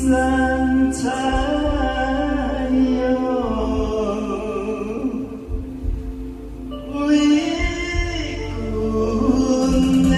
三彩哟，为君的。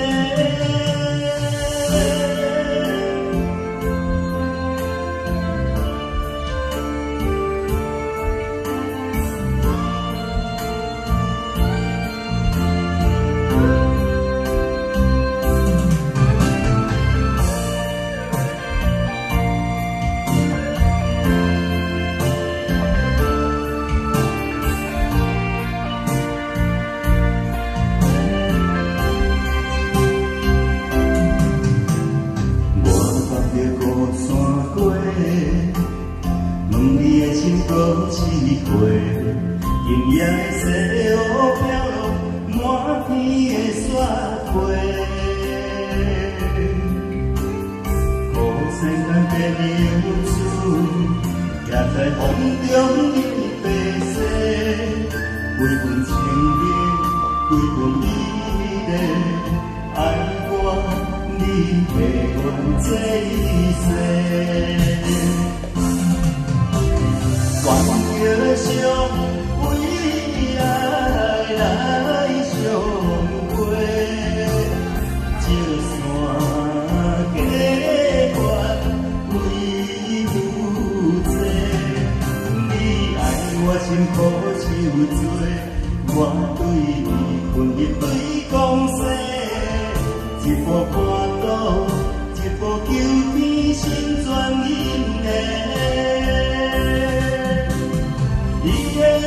搁一回，今夜的西湖飘落满天的雪花，雨伞牵白娘子，也在风中引白雪，归阮情人，归阮美丽，爱我你陪阮这一世。愿叫相为爱来相会，这山隔远为负债。你爱我心苦手做，我对你恨意对讲说，一步半途，一步求天心全忍的。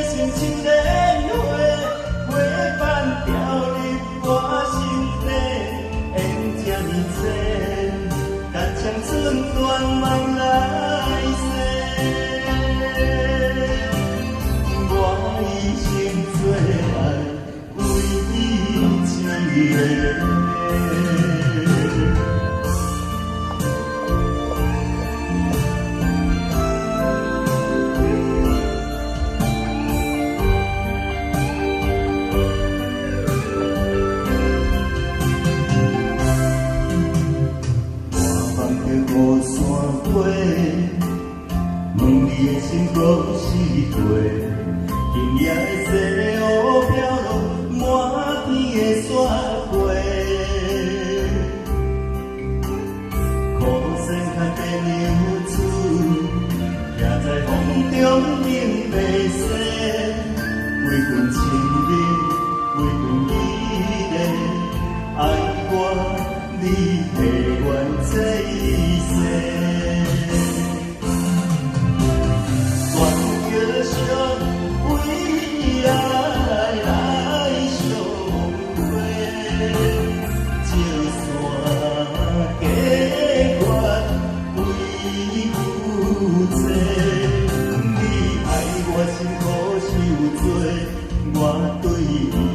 深深的花，花瓣飘入我心底，缘这呢多，但青春断梦来世。我一生做爱，为你一个。雨伞过，问你的心搁是回。今夜的西湖飘落满天的雪花，雨伞牵白娘子，也在风中引白雪。为阮情人，为阮美丽，爱我你陪阮这一世。愿叫相为爱来相会，这山隔远为负债。你爱我心苦手做，我对你。